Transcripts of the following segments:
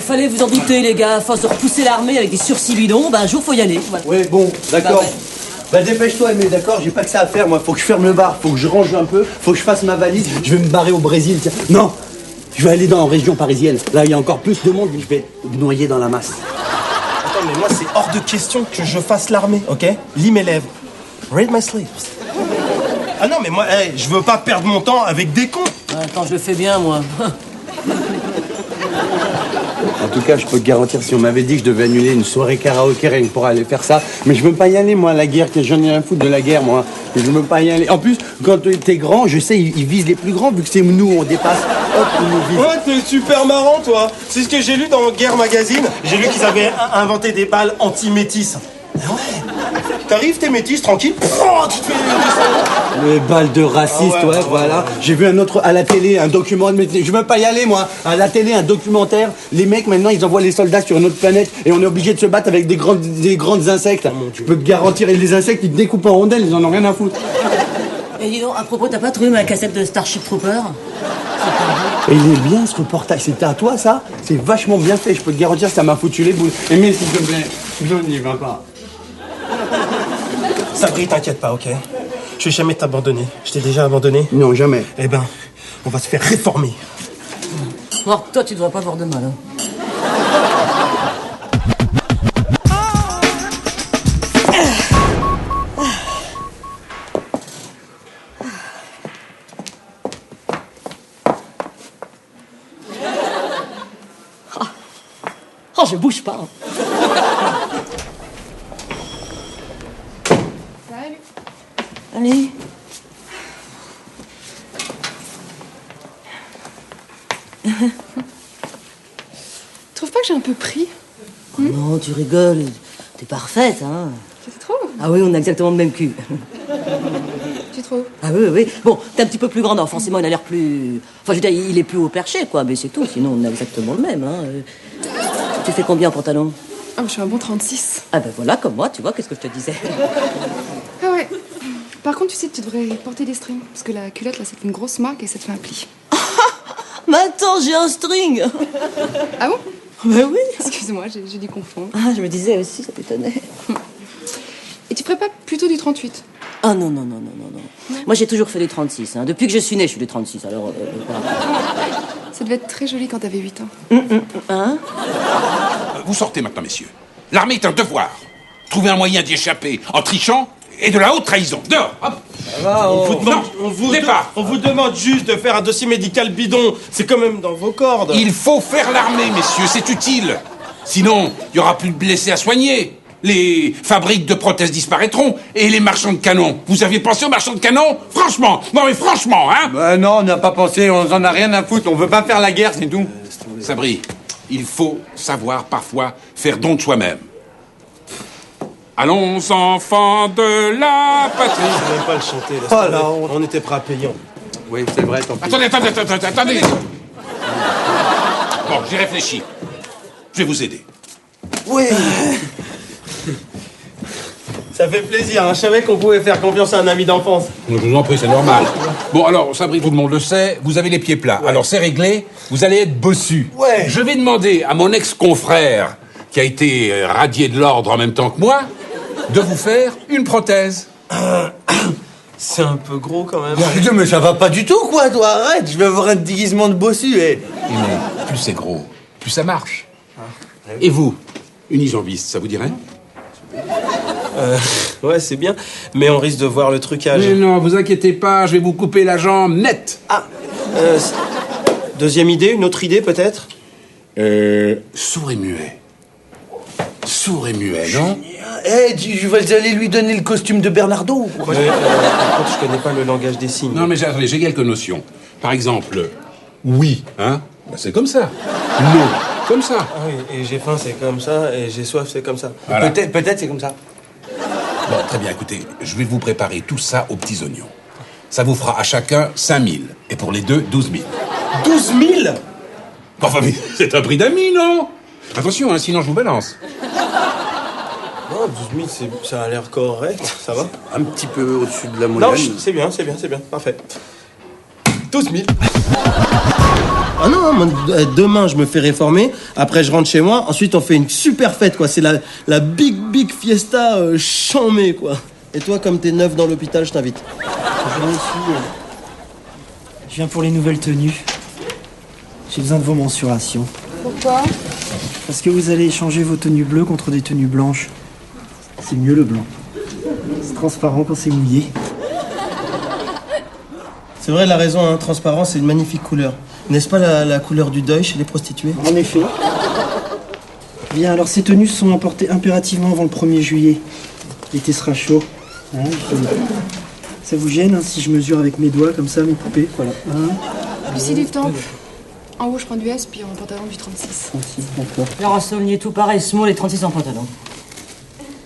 Fallait vous en douter, les gars. À force de repousser l'armée avec des sursis bidons, un jour faut y aller. Voilà. Ouais, bon, d'accord. Ouais. Dépêche-toi, mais d'accord, j'ai pas que ça à faire, moi. Faut que je ferme le bar, faut que je range un peu, faut que je fasse ma valise. Je vais me barrer au Brésil, tiens. Non, je vais aller dans la région parisienne. Là, il y a encore plus de monde, je vais me noyer dans la masse. Attends, mais moi, c'est hors de question que je fasse l'armée, ok? Lis mes lèvres. Read my sleeves. Ah non, mais moi, je veux pas perdre mon temps avec des cons. Attends, je le fais bien, moi. En tout cas, je peux te garantir, si on m'avait dit que je devais annuler une soirée karaoké rien que pour aller faire ça, mais je veux pas y aller, moi, la guerre, que j'en ai rien à foutre de la guerre, moi. Je veux pas y aller. En plus, quand t'es grand, je sais, ils visent les plus grands, vu que c'est nous, on dépasse, hop, ils nous visent. Ouais, t'es super marrant, toi. C'est ce que j'ai lu dans Guerre Magazine. J'ai lu qu'ils avaient inventé des balles anti-métis. Ah ouais. T'arrives, t'es métis, tranquille. Tu te fais descendre. Les balles de racistes, Ah ouais, voilà. J'ai vu un autre à la télé, un documentaire. Je veux pas y aller, moi. À la télé, un documentaire. Les mecs, maintenant, ils envoient les soldats sur une autre planète et on est obligé de se battre avec des grandes insectes. Je peux te garantir, et les insectes, ils te découpent en rondelles, ils en ont rien à foutre. Et dis donc, à propos, t'as pas trouvé ma cassette de Starship Trooper? Et il est bien, ce reportage. C'était à toi, ça? C'est vachement bien fait. Je peux te garantir, ça m'a foutu les boules. Mais s'il te plaît, je n'y vais pas. Sabri, t'inquiète pas, ok? Je vais jamais t'abandonner. Je t'ai déjà abandonné? Non, jamais. Eh ben, on va se faire réformer. Bon, toi, tu devrais pas avoir de mal, hein. Oh, je bouge pas. Salut. Allez. Tu trouves pas que j'ai un peu pris? Oh non, tu rigoles. T'es parfaite, hein. Tu trouves? Ah oui, on a exactement le même cul. Tu trouves? Ah oui, oui. Bon, t'es un petit peu plus grande, alors forcément, il a l'air plus... Enfin, je veux dire, il est plus haut perché, quoi, mais c'est tout. Sinon, on a exactement le même, hein. Tu fais combien en pantalon? Ah, je suis un bon 36. Ah ben voilà, comme moi, tu vois, qu'est-ce que je te disais? Ah ouais. Par contre, tu sais que tu devrais porter des strings. Parce que la culotte, là, ça te fait une grosse marque et ça te fait un pli. Mais attends, j'ai un string. Ah bon? Ben oui. Excuse-moi, j'ai dû confondre. Ah, je me disais aussi, ça t'étonnait. Et tu ferais pas plutôt du 38? Ah non, non, non, non, non, non. Moi, j'ai toujours fait du 36, hein. Depuis que je suis née, je suis du 36, alors... voilà. Ça devait être très joli quand t'avais 8 ans. Hein? Vous sortez maintenant, messieurs. L'armée est un devoir. Trouvez un moyen d'y échapper en trichant et de la haute trahison. Dehors, hop. Départ. On vous demande juste de faire un dossier médical bidon. C'est quand même dans vos cordes. Il faut faire l'armée, messieurs, c'est utile. Sinon, il y aura plus de blessés à soigner. Les fabriques de prothèses disparaîtront et les marchands de canons. Vous aviez pensé aux marchands de canons? Franchement, non mais franchement, hein? Non, on n'a pas pensé, on en a rien à foutre. On veut pas faire la guerre, c'est tout. Sabri, il faut savoir parfois faire don de soi-même. Allons, enfants de la patrie. Je vais même pas le chanter. Là, Oh là, on était prêts à payer. Oui, c'est vrai, tant pis. Attendez. Bon, j'ai réfléchi. Je vais vous aider. Oui. Ça fait plaisir, hein. Je savais qu'on pouvait faire confiance à un ami d'enfance. Je vous en prie, c'est normal. Bon, alors, Sabri, tout le monde le sait, vous avez les pieds plats. Ouais. Alors, c'est réglé, vous allez être bossu. Ouais. Je vais demander à mon ex-confrère, qui a été radié de l'ordre en même temps que moi, de vous faire une prothèse. C'est un peu gros, quand même. Mais ça va pas du tout, quoi, toi. Arrête, je vais avoir un déguisement de bossu, Mais plus c'est gros, plus ça marche. Et vous, unijambiste, ça vous dirait? Ouais, c'est bien, mais on risque de voir le trucage. Mais non, vous inquiétez pas, je vais vous couper la jambe nette. Deuxième idée, une autre idée, peut-être? Sourd et muet. Sourd et muet, non? Je vais aller lui donner le costume de Bernardo. Par contre, je connais pas le langage des signes. Non, mais j'ai quelques notions. Par exemple, oui, hein? Ben, c'est comme ça. Non, Comme ça. Ah oui, et j'ai faim, c'est comme ça, et j'ai soif, c'est comme ça. Voilà. Peut-être c'est comme ça. Bon, très bien, écoutez, je vais vous préparer tout ça aux petits oignons. Ça vous fera à chacun 5 000. Et pour les deux, 12 000. 12 000? Enfin, mais c'est un prix d'amis, non? Attention, hein, sinon je vous balance. Non, 12 000, ça a l'air correct, ça va. Un petit peu au-dessus de la Non, moyenne. c'est bien, parfait. 12 000. Ah non, moi, demain je me fais réformer, après je rentre chez moi, ensuite on fait une super fête, quoi. C'est la big fiesta chamée, quoi. Et toi, comme t'es neuf dans l'hôpital, je t'invite. Je viens ici. Je viens pour les nouvelles tenues. J'ai besoin de vos mensurations. Pourquoi? Parce que vous allez échanger vos tenues bleues contre des tenues blanches. C'est mieux le blanc. C'est transparent quand c'est mouillé. C'est vrai, la raison, hein, transparent, c'est une magnifique couleur. N'est-ce pas la couleur du deuil chez les prostituées? En effet. Bien, alors ces tenues sont emportées impérativement avant le 1er juillet. L'été sera chaud. Hein, ça vous gêne hein, si je mesure avec mes doigts comme ça mes poupées? Voilà. Ici du temple. En haut, je prends du S, puis en pantalon du 36. 36, d'accord. Alors, souligner tout pareil, small et 36 en pantalon.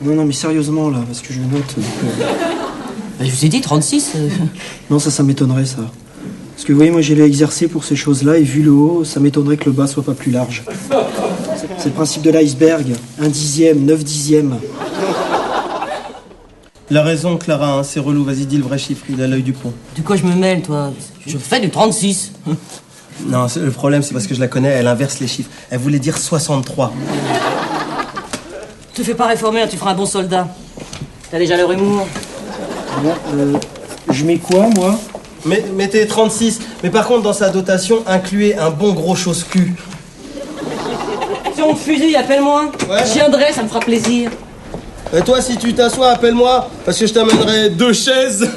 Non, mais sérieusement là, parce que je note. Bah, je vous ai dit 36. Non, ça m'étonnerait ça. Parce que vous voyez, moi j'ai exercé pour ces choses-là, et vu le haut, ça m'étonnerait que le bas soit pas plus large. C'est le principe de l'iceberg. 1/10, 9/10. La raison, Clara, hein, c'est relou. Vas-y, dis le vrai chiffre, il a l'œil du pont. De quoi je me mêle, toi? Je fais du 36. Non, le problème, c'est parce que je la connais, elle inverse les chiffres. Elle voulait dire 63. Te fais pas réformer, hein, tu feras un bon soldat. T'as déjà leur humour. Bon, je mets quoi, moi? Mettez 36. Mais par contre, dans sa dotation, incluez un bon gros chausse-cul. Si on me fusille, appelle-moi. Ouais. Je viendrai, ça me fera plaisir. Et toi, si tu t'assois, appelle-moi, parce que je t'amènerai 2 chaises.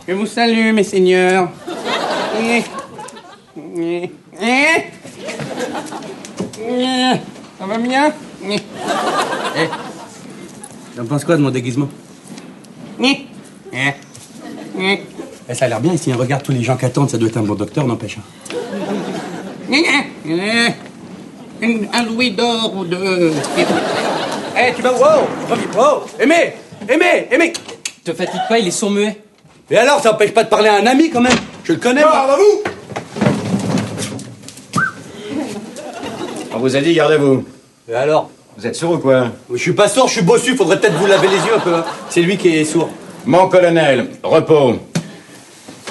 Je vous salue, mes seigneurs. Ça va bien? T'en penses quoi de mon déguisement? Ça a l'air bien ici, hein. Regarde tous les gens qui attendent, ça doit être un bon docteur, n'empêche. Un louis d'or ou deux. Tu vas... Wow! Aimé! Te fatigue pas, il est sourd-muet. Mais alors, ça empêche pas de parler à un ami, quand même. Je le connais, moi. On vous a dit, gardez-vous. Et alors? Vous êtes sourd ou quoi? Je suis pas sourd, je suis bossu. Faudrait peut-être vous laver les yeux un peu. Hein. C'est lui qui est sourd. Mon colonel, repos.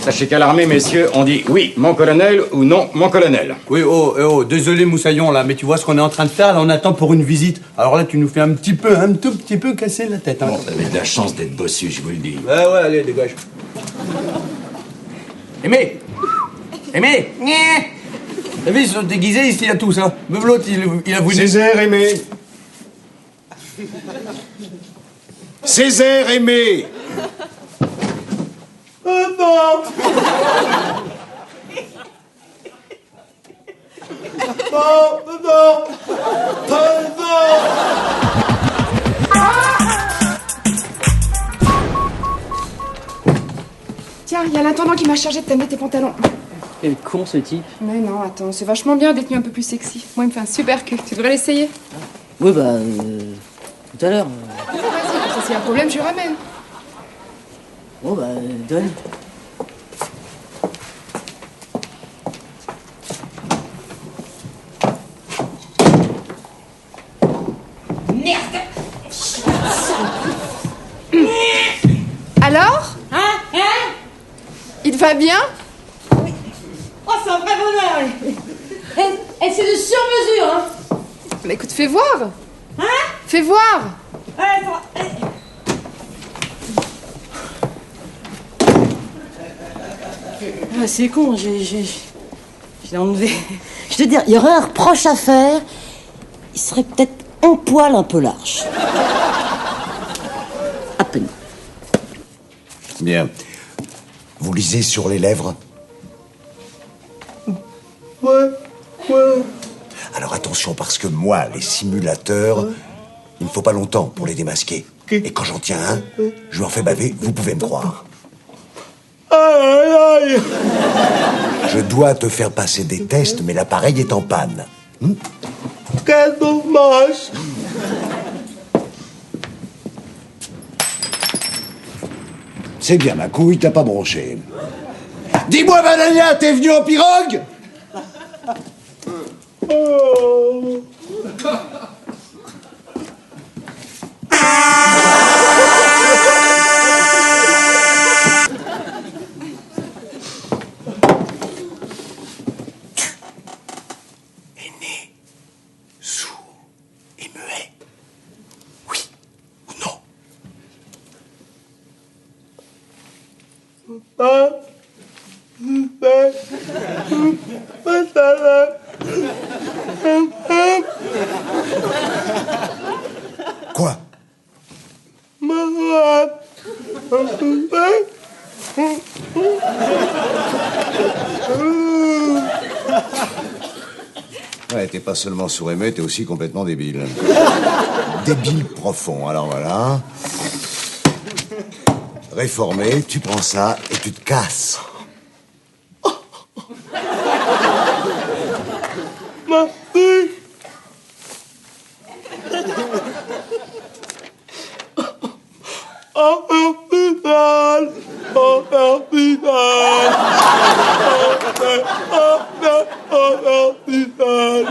Sachez qu'à l'armée, messieurs, on dit oui, mon colonel ou non, mon colonel. Oui, désolé Moussaillon, là, mais tu vois ce qu'on est en train de faire, là, on attend pour une visite. Alors là, tu nous fais un tout petit peu casser la tête. Hein. Bon, vous avez de la chance d'être bossu, je vous le dis. Ouais, allez, dégage. Aimé! T'as vu, ils sont déguisés ici à tous, hein. Même l'autre, il a voulu... Césaire aimé. Césaire aimé. Tiens, il y a l'intendant qui m'a chargé de t'amener tes pantalons. Quel con ce type. Mais non, attends, c'est vachement bien d'être un peu plus sexy. Moi, il me fait un super cul. Tu devrais l'essayer. Oui, bah, tout à l'heure. Vas-y, comme ça, s'il y a un problème, je lui ramène. Bon, bah, donne. Alors? Il te va bien? Oh, c'est un vrai bonheur. Et c'est de sur-mesure, hein. Bah écoute, fais voir. Fais voir. Ah, c'est con, j'ai enlevé. Je veux dire, il y aurait un reproche à faire. Il serait peut-être un poil un peu large. À peine. Bien. Vous lisez sur les lèvres? Ouais. Alors attention, parce que moi, les simulateurs, il me faut pas longtemps pour les démasquer. Et quand j'en tiens un, je lui en fais baver, vous pouvez me croire. Je dois te faire passer des tests, mais l'appareil est en panne. Quel dommage. C'est bien, ma couille, t'as pas bronché. Dis-moi, Vanania, t'es venu en pirogue? Quoi? Ouais, t'es pas seulement sourd-aimé, t'es aussi complètement débile. Débile profond, alors voilà. Réformé, tu prends ça et tu te casses. Ma fille. Oh, hôpital. Oh, hôpital. Oh, hôpital.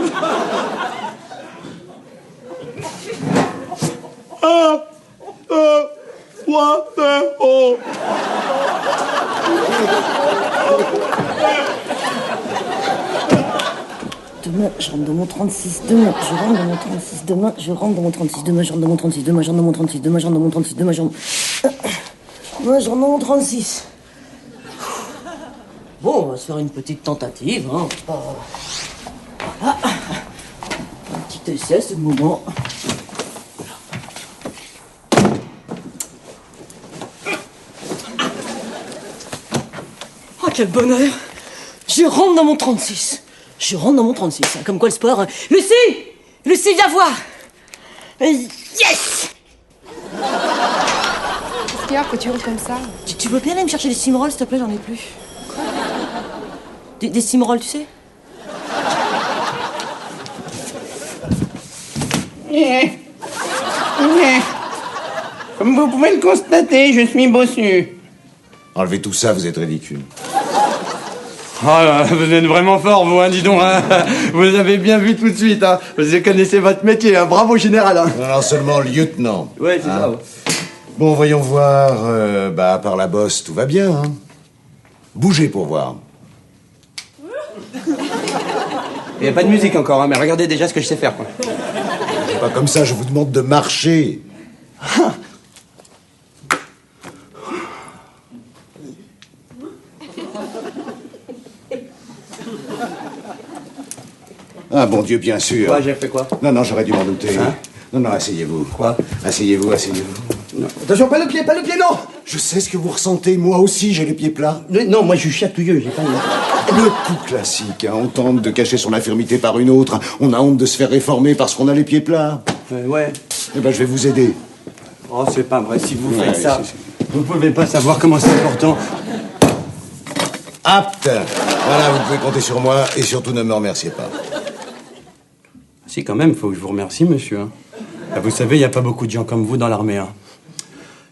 Demain, je rentre dans mon 36. Demain, je rentre dans mon 36. Demain, je rentre dans mon 36. Demain, je rentre dans mon 36. Demain, je rentre dans mon 36. Demain, je rentre dans mon 36. Demain, je rentre dans mon 36. Bon, on va se faire une petite tentative, hein. Voilà. Un petit essai à ce moment. Oh, quel bonheur! Je rentre dans mon 36. Je rentre dans mon 36. Comme quoi le sport... Lucie! Lucie, viens voir! Yes! Qu'est-ce qu'il y a? Pourquoi tu roules comme ça? Tu veux bien aller me chercher des cimrolls, s'il te plaît? J'en ai plus. Des cimrolls, tu sais? Comme vous pouvez le constater, je suis bossu. Enlevez tout ça, vous êtes ridicule. Oh là, vous êtes vraiment fort, vous, hein, dis donc. Hein. Vous avez bien vu tout de suite. Hein. Vous connaissez votre métier. Hein. Bravo, général. Hein. Non, seulement lieutenant. Ouais, c'est ça. Ouais. Bon, voyons voir. À part la bosse, tout va bien. Hein. Bougez pour voir. Il n'y a pas de musique encore, hein, mais regardez déjà ce que je sais faire, quoi. C'est pas comme ça, je vous demande de marcher. Ah, bon Dieu, bien sûr. Ouais, j'ai fait quoi? Non, j'aurais dû m'en douter. Hein? Non, asseyez-vous. Quoi? Asseyez-vous. Non. Attention, pas le pied, non! Je sais ce que vous ressentez, moi aussi, j'ai les pieds plats. Non, moi, je suis chatouilleux, j'ai pas Le coup classique, hein. On tente de cacher son infirmité par une autre. On a honte de se faire réformer parce qu'on a les pieds plats. Ouais. Eh ben, je vais vous aider. Oh, c'est pas vrai, si vous faites ça... Vous pouvez pas savoir comment c'est important. Apte. Voilà, vous pouvez compter sur moi et surtout ne me remerciez pas. Si, quand même, faut que je vous remercie, monsieur. Hein. Ah, vous savez, il n'y a pas beaucoup de gens comme vous dans l'armée. Hein.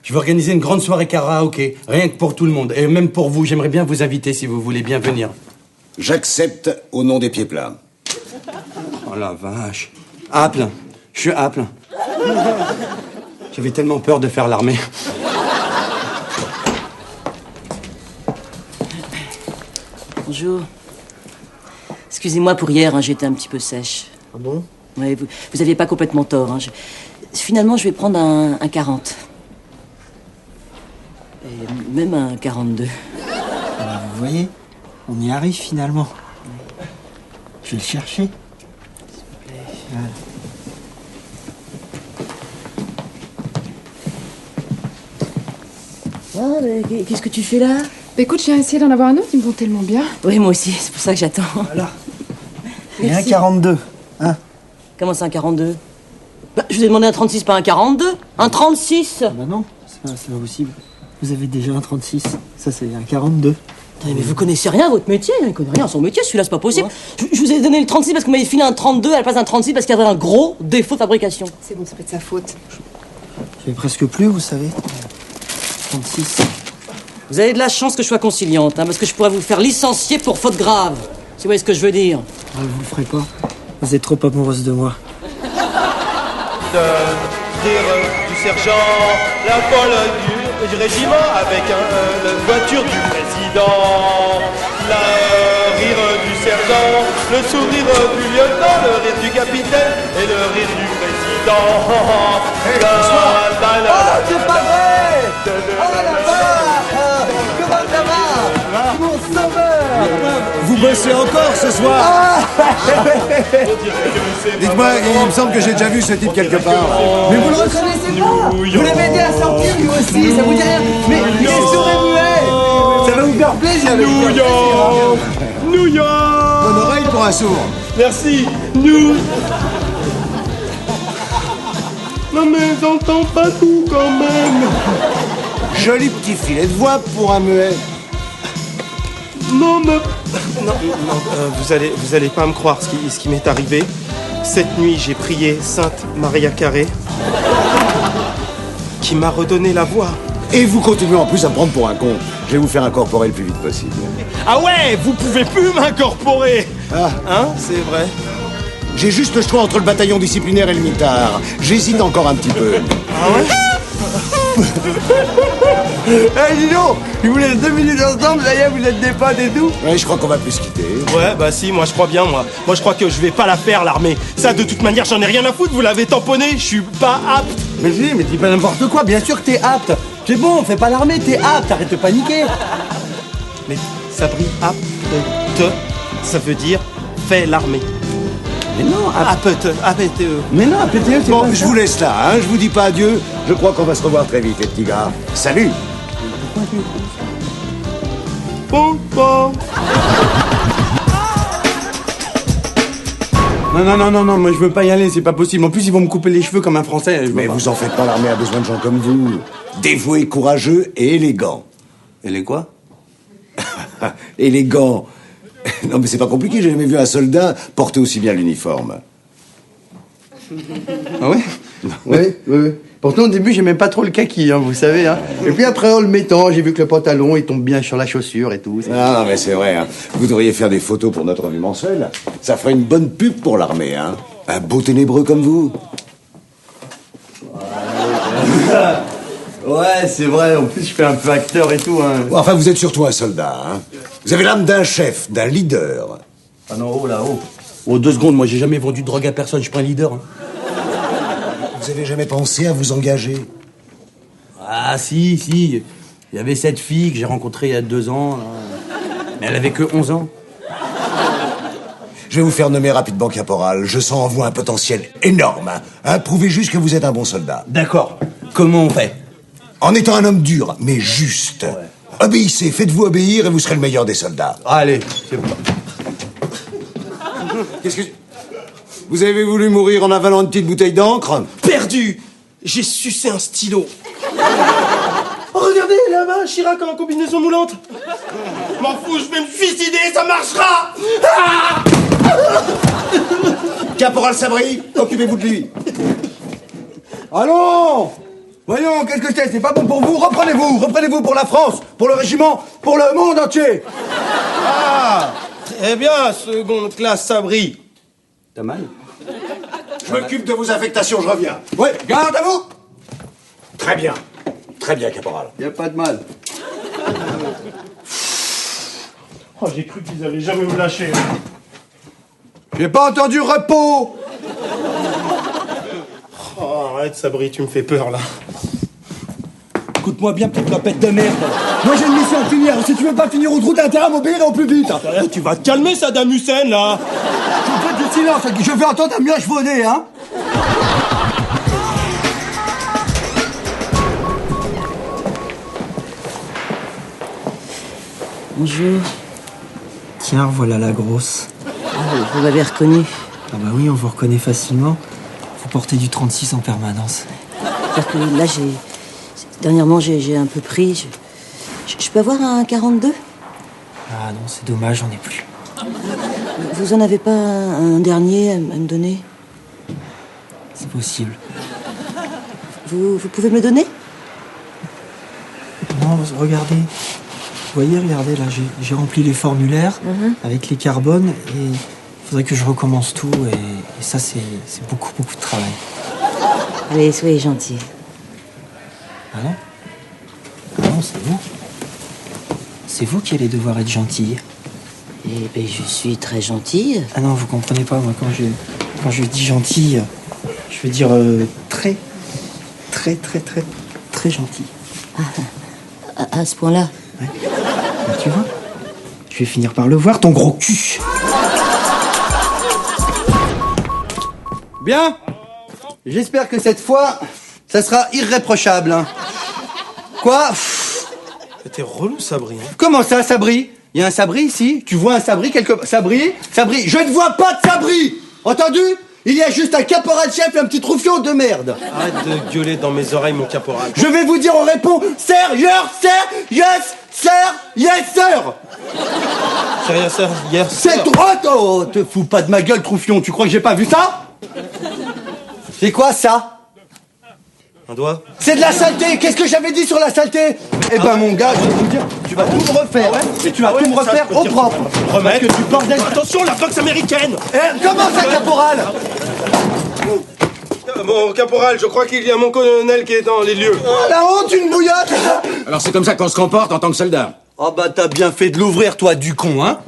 Je vais organiser une grande soirée karaoké, rien que pour tout le monde. Et même pour vous, j'aimerais bien vous inviter si vous voulez bien venir. J'accepte au nom des pieds plats. Oh la vache. Apple. Je suis Apple. J'avais tellement peur de faire l'armée. Bonjour. Excusez-moi pour hier, hein, j'étais un petit peu sèche. Ah bon? Ouais, vous aviez pas complètement tort. Hein. Finalement, je vais prendre un 40. Et même un 42. Alors, vous voyez, on y arrive finalement. Je vais le chercher. S'il vous plaît. Voilà. Ah, mais qu'est-ce que tu fais là? Écoute, j'ai essayé d'en avoir un autre, ils me vont tellement bien. Oui, moi aussi, c'est pour ça que j'attends. Voilà. Et un 42, hein? Comment ça, un 42? Bah, je vous ai demandé un 36, pas un 42. Un 36. Bah non, c'est pas possible. Vous avez déjà un 36. Ça, c'est un 42. Attendez, mais vous connaissez rien à votre métier, il connaît rien à son métier, celui-là, c'est pas possible. Je vous ai donné le 36 parce que vous m'avez filé un 32 à la place d'un 36 parce qu'il y avait un gros défaut de fabrication. C'est bon, c'est pas de sa faute. J'avais presque plus, vous savez. 36. Vous avez de la chance que je sois conciliante, hein, parce que je pourrais vous faire licencier pour faute grave. Si vous voyez ce que je veux dire. Ah, vous le ferez pas. Vous êtes trop amoureuse de moi. Rire du sergent, la folle du régiment avec la voiture du président. La rire du sergent, le sourire du lieutenant, le rire du capitaine et le rire du président. C'est pas vrai! Oh là-bas! Comment ça va? Mon sauveur! Vous bossez encore ce soir? Dites-moi, il me semble que j'ai déjà vu ce type quelque part. Mais vous le reconnaissez pas! Vous l'avez aidé à sortir lui aussi, ça vous dit rien? Mais il est sourd et muet! Ça va vous faire plaisir de New York! New York! Bonne oreille pour un sourd. Merci, New. Non mais j'entends pas tout quand même. Joli petit filet de voix pour un muet. Non, vous allez pas me croire ce qui m'est arrivé. Cette nuit, j'ai prié Sainte Maria Carré, qui m'a redonné la voix. Et vous continuez en plus à me prendre pour un con. Je vais vous faire incorporer le plus vite possible. Ah ouais, vous pouvez plus m'incorporer. Ah. Hein, c'est vrai. J'ai juste le choix entre le bataillon disciplinaire et le mitard. J'hésite encore un petit peu. Ah ouais? Eh, dis donc! Il vous laisse 2 minutes ensemble, ça y est, vous êtes des potes et tout? Ouais, je crois qu'on va plus se quitter. Ouais, bah si, moi je crois bien, moi. Moi je crois que je vais pas la faire, l'armée. Ça, de toute manière, j'en ai rien à foutre, vous l'avez tamponné, je suis pas apte. Mais si, mais dis pas n'importe quoi, bien sûr que t'es apte! C'est bon, fais pas l'armée, t'es apte, arrête de paniquer! Mais Sabri, apte, ça veut dire fais l'armée. Mais non, Apte. Mais non, APTE, c'est Bon, pas je ça. vous laisse là, hein. Je vous dis pas adieu. Je crois qu'on va se revoir très vite, les petits gars. Salut! Bon. Non, moi je veux pas y aller, c'est pas possible. En plus, ils vont me couper les cheveux comme un Français. Je veux Mais pas. vous en faites pas, l'armée a besoin de gens comme vous. Dévoués, courageux et élégants. Elle est quoi? Élégant. Non mais c'est pas compliqué, j'ai jamais vu un soldat porter aussi bien l'uniforme. Ah ouais? Oui. Pourtant, au début, j'aimais pas trop le kaki, hein, vous savez. Hein. Et puis après, en le mettant, j'ai vu que le pantalon, il tombe bien sur la chaussure et tout. Ah non mais c'est vrai, hein. Vous devriez faire des photos pour notre revue mensuelle. Ça ferait une bonne pub pour l'armée, hein. Un beau ténébreux comme vous. Ouais, c'est vrai. En plus, je fais un peu acteur et tout. Hein. Enfin, vous êtes surtout un soldat, hein. Vous avez l'âme d'un chef, d'un leader. Ah non, oh là, oh. Oh, 2 secondes, moi, j'ai jamais vendu de drogue à personne. Je suis pas un leader. Hein. Vous avez jamais pensé à vous engager? Ah, si. Il y avait cette fille que j'ai rencontrée il y a 2 ans. Là. Mais elle avait que 11 ans. Je vais vous faire nommer rapidement caporal. Je sens en vous un potentiel énorme. Hein. Prouvez juste que vous êtes un bon soldat. D'accord. Comment on fait? En étant un homme dur, mais juste. Ouais. Obéissez, faites-vous obéir et vous serez le meilleur des soldats. Allez, c'est bon. Qu'est-ce que... Vous avez voulu mourir en avalant une petite bouteille d'encre? Perdu. J'ai sucé un stylo. Oh, regardez, là-bas, Chirac en combinaison moulante. M'en fous, je vais me suicider, ça marchera. Ah. Caporal Sabri, occupez-vous de lui. Allons! Voyons, qu'est-ce que c'est pas bon pour vous? Reprenez-vous pour la France, pour le régiment, pour le monde entier! Ah, très bien, seconde classe Sabri. T'as mal? Je m'occupe de vos affectations, je reviens. Ouais, garde à vous! Très bien, caporal. Y a pas de mal. Oh, j'ai cru qu'ils allaient jamais me lâcher. J'ai pas entendu repos! Oh, arrête Sabri, tu me fais peur là. Écoute-moi bien, petite clopette de merde. Moi j'ai une mission à finir. Si tu veux pas finir au trou, t'as intérêt à m'obéir au plus vite. Tu vas te calmer, Saddam Hussein là. Tu me fais du silence, je vais entendre un mioche vaudé, hein. Bonjour. Tiens, voilà la grosse. Vous m'avez reconnu. Ah bah oui, on vous reconnaît facilement. Vous porter du 36 en permanence. Parce que là, dernièrement, j'ai un peu pris. Je peux avoir un 42 ? Ah non, c'est dommage, j'en ai plus. Vous en avez pas un dernier à me donner ? C'est possible. Vous pouvez me le donner ? Non, regardez. Vous voyez, regardez, là, j'ai rempli les formulaires avec les carbones et il faudrait que je recommence tout et ça, c'est beaucoup de travail. Allez, soyez gentil. Ah non ? Ah non, c'est vous. C'est vous qui allez devoir être gentille. Eh ben, je suis très gentille. Ah non, vous comprenez pas, moi, quand je dis gentille, je veux dire très gentille. À ce point-là. Ouais. Bah, tu vois, je vais finir par le voir, ton gros cul. Bien. J'espère que cette fois, ça sera irréprochable. Hein. Quoi ? T'es relou, Sabri. Hein. Comment ça, Sabri ? Il y a un Sabri ici ? Tu vois un Sabri quelque part ? Sabri ? Je ne vois pas de Sabri ! Entendu ? Il y a juste un caporal-chef et un petit troufion de merde. Arrête de gueuler dans mes oreilles, mon caporal. Je vais vous dire, on répond sir, yes, sir. Sérieux, sir, hier. C'est toi, oh, te fous pas de ma gueule, troufion. Tu crois que j'ai pas vu ça ? C'est quoi ça ? Un doigt. C'est de la saleté. Qu'est-ce que j'avais dit sur la saleté ? Eh ben, mon gars, je vais vous dire, tu vas tout me refaire. Et tu vas tout me refaire au propre. Parce que tu bordel. Attention, la boxe américaine. Comment ça, caporal ? Bon, caporal, je crois qu'il y a mon colonel qui est dans les lieux. Oh, la honte, une bouillotte. Alors c'est comme ça qu'on se comporte en tant que soldat. Oh bah t'as bien fait de l'ouvrir, toi, du con, hein ?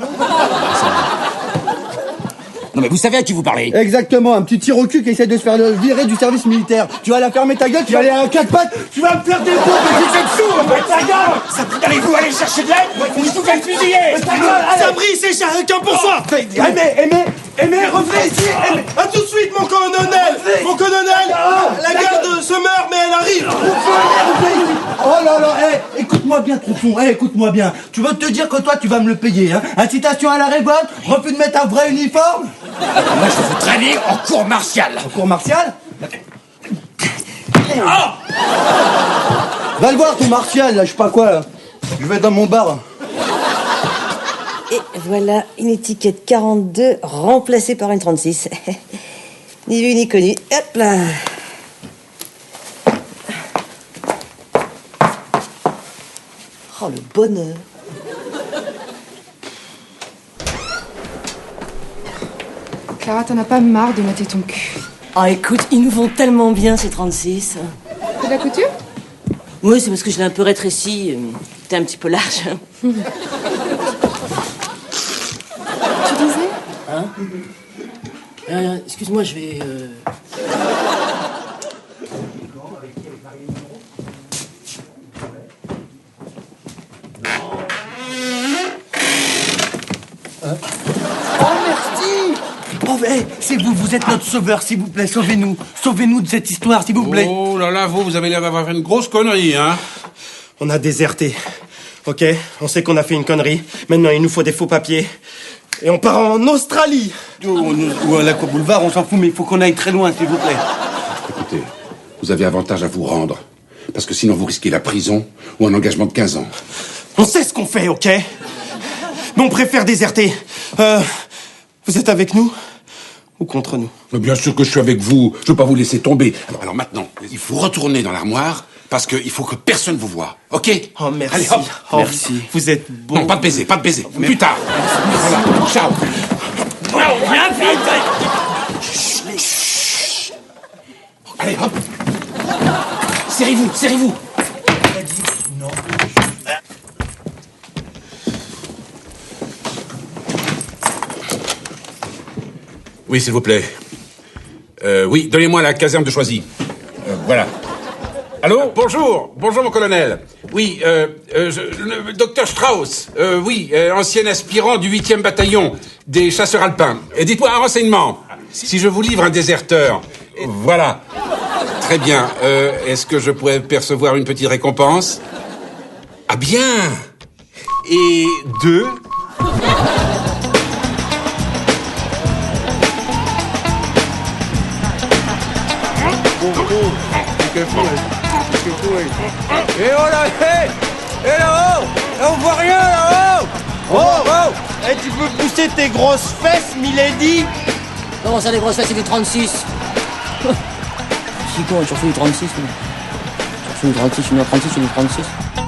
Non mais vous savez à qui vous parlez? Exactement, un petit tir au cul qui essaie de se faire virer du service militaire. Tu vas la fermer ta gueule, tu vas aller à un 4 pattes, tu vas me faire des coups, mais vous êtes sourd, mais ta gueule! Allez-vous aller chercher de l'aide ou je vous fais fusiller? Ta gueule, allez! Sabri, c'est chacun pour soi. Aimez, revenez ici! À tout de suite, mon colonel. Mon colonel, la garde se meurt, mais elle arrive. Oh là là, écoute-moi bien, Trouffon, écoute-moi bien. Tu veux te dire que toi, tu vas me le payer, hein? Incitation à la révolte, refus de mettre un vrai uniforme? Moi je vous traîner en cour martiale. En cours martial? Va le voir, ton martial, là, je sais pas quoi, là. Je vais être dans mon bar. Et voilà une étiquette 42 remplacée par une 36. Ni vu ni connu. Hop là. Oh, le bonheur. Clara, t'en as pas marre de mater ton cul? Ah, écoute, ils nous vont tellement bien, ces 36. C'est de la couture? Oui, c'est parce que je l'ai un peu rétréci. T'es un petit peu large. Tu disais? Hein? Excuse-moi, je vais... Oh, c'est vous êtes notre sauveur, s'il vous plaît, sauvez-nous. Sauvez-nous de cette histoire, s'il vous plaît. Oh là là, vous avez l'air d'avoir fait une grosse connerie, hein? On a déserté. Ok, on sait qu'on a fait une connerie. Maintenant, il nous faut des faux papiers. Et on part en Australie. Ou à l'Aqua Boulevard, on s'en fout, mais il faut qu'on aille très loin, s'il vous plaît. Écoutez, vous avez avantage à vous rendre. Parce que sinon, vous risquez la prison ou un engagement de 15 ans. On sait ce qu'on fait, ok? Mais on préfère déserter. Vous êtes avec nous ou contre nous? Mais bien sûr que je suis avec vous. Je veux pas vous laisser tomber. Alors maintenant, il faut retourner dans l'armoire parce qu'il faut que personne vous voie. Ok? Oh, merci. Allez, hop. Oh, Merci. Vous êtes bon. Non, pas de baiser, pas de baiser. Plus tard. Voilà. Ciao. Viens vite. Chut. Allez, hop. Serrez-vous, serrez-vous. Oui, s'il vous plaît. Oui, donnez-moi la caserne de Choisy. Voilà. Allô? Bonjour, mon colonel. Oui, le docteur Strauss. Oui, ancien aspirant du 8e bataillon des chasseurs alpins. Et dites-moi un renseignement. Si je vous livre un déserteur, voilà. Très bien. Est-ce que je pourrais percevoir une petite récompense? Ah bien. Et 2? Et oh là, et là-haut, on voit rien là-haut. Oh, tu peux pousser tes grosses fesses, Milady? Comment ça, les grosses fesses, c'est du 36? Si con, tu refais du 36, moi. Tu refais du 36, je suis du 36, je suis du 36.